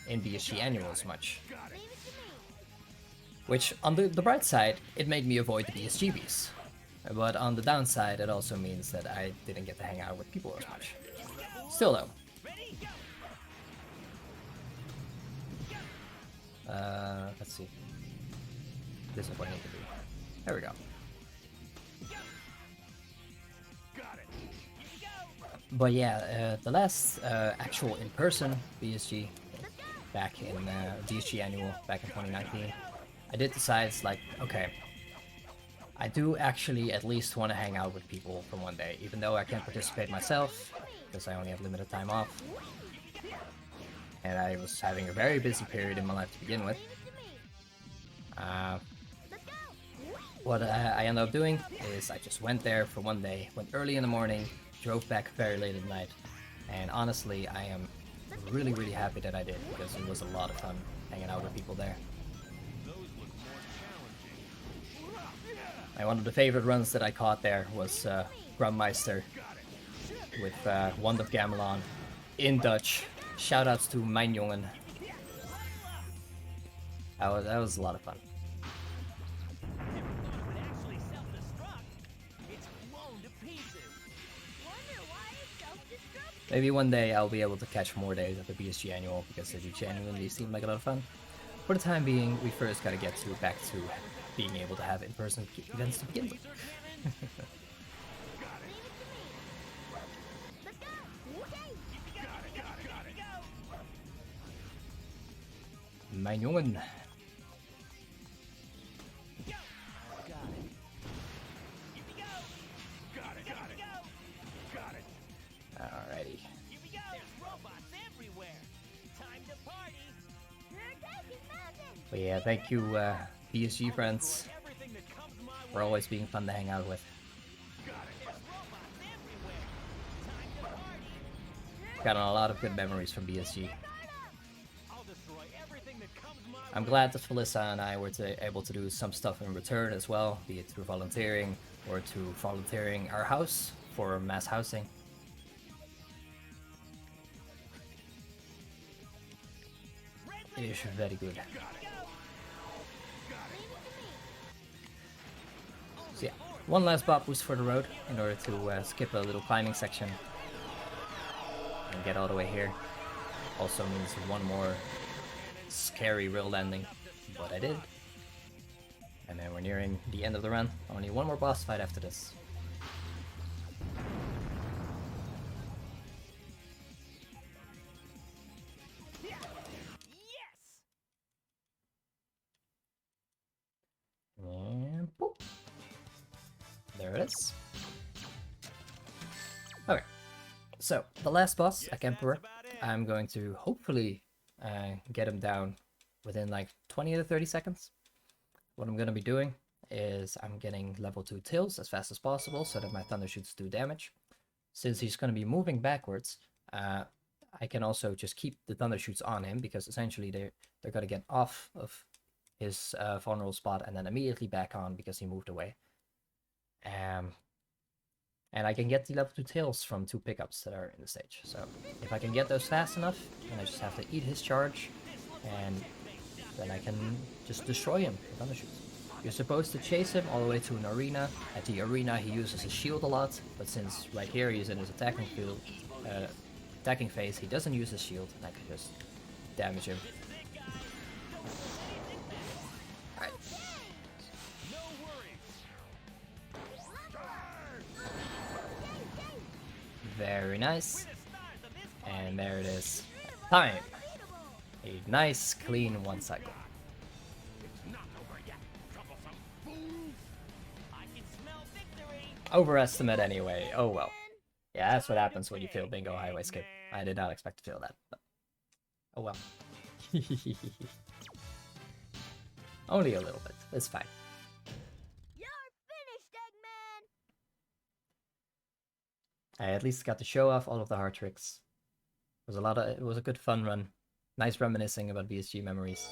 in BSG annuals much. Which, on the bright side, it made me avoid the BSGBs. But on the downside, it also means that I didn't get to hang out with people as much. Still though. Let's see. This is what I need to do. There we go. But yeah, the last actual in-person BSG back in BSG annual back in 2019, I did decide, like, okay, I do actually at least want to hang out with people for one day, even though I can't participate myself because I only have limited time off. And I was having a very busy period in my life to begin with. What I ended up doing is I just went there for one day, went early in the morning, drove back very late at night, and honestly I am really happy that I did, because it was a lot of fun hanging out with people there. And one of the favorite runs that I caught there was Grummeister with Wand of Gamelon in Dutch. Shoutouts to Mijn Jongen. That was a lot of fun. Maybe one day I'll be able to catch more days at the BSG annual because they do genuinely seem like a lot of fun. For the time being, we first gotta get back to being able to have in-person events to begin with. Let's go. Okay. Mijn jongen. Alrighty. But yeah, thank you, BSG friends, for always being fun to hang out with. Got a lot of good memories from BSG. I'm glad that Felissa and I were able to do some stuff in return as well, be it through volunteering or to volunteering our house for mass housing. It is very good. So yeah, one last bot boost for the road in order to skip a little climbing section and get all the way here. Also means one more scary rail landing, but I did. And then we're nearing the end of the run. Only one more boss fight after this. And boop. There it is. Okay, so the last boss, like Emperor, I'm going to hopefully get him down within like 20 to 30 seconds. What I'm going to be doing is I'm getting level 2 tails as fast as possible so that my thunder shoots do damage. Since he's going to be moving backwards, I can also just keep the thunder shoots on him because essentially they're going to get off of his vulnerable spot and then immediately back on because he moved away. And I can get the level 2 tails from 2 pickups that are in the stage. So if I can get those fast enough, then I just have to eat his charge, and then I can just destroy him with thunder shoots. You're supposed to chase him all the way to an arena. At the arena he uses his shield a lot, but since right here he's in his attacking field, attacking phase, he doesn't use his shield, and I can just damage him. Alright. Very nice. And there it is. Time. A nice, clean one cycle. Overestimate anyway. Oh well. Yeah, that's what happens when you fail Bingo Highway Skip. I did not expect to fail that, but oh well. Only a little bit. It's fine. You're finished, Eggman. I at least got to show off all of the hard tricks. It was a good fun run. Nice reminiscing about BSG memories.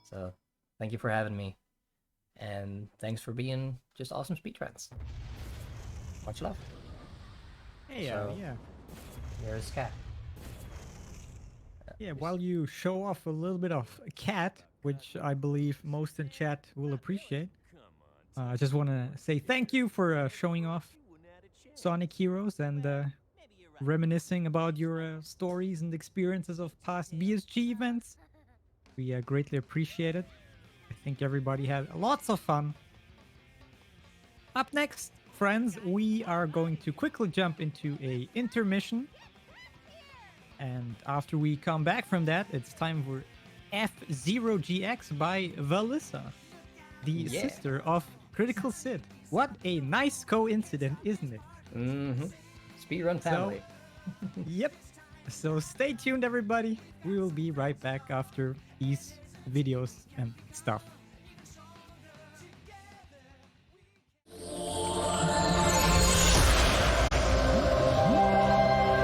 So, thank you for having me. And thanks for being just awesome speedruns. Much love. Hey, So- yeah. Here's Cat. Yeah, while you show off a little bit of Cat, which I believe most in chat will appreciate, I just want to say thank you for showing off Sonic Heroes and reminiscing about your stories and experiences of past BSG events. We greatly appreciate it. I think everybody had lots of fun. Up next, friends, we are going to quickly jump into a intermission. And after we come back from that, it's time for F0GX by Valissa, the sister of CriticalCyd. What a nice coincidence, isn't it? Mm-hmm. Speedrun family. Yep. So stay tuned, everybody. We will be right back after these videos and stuff.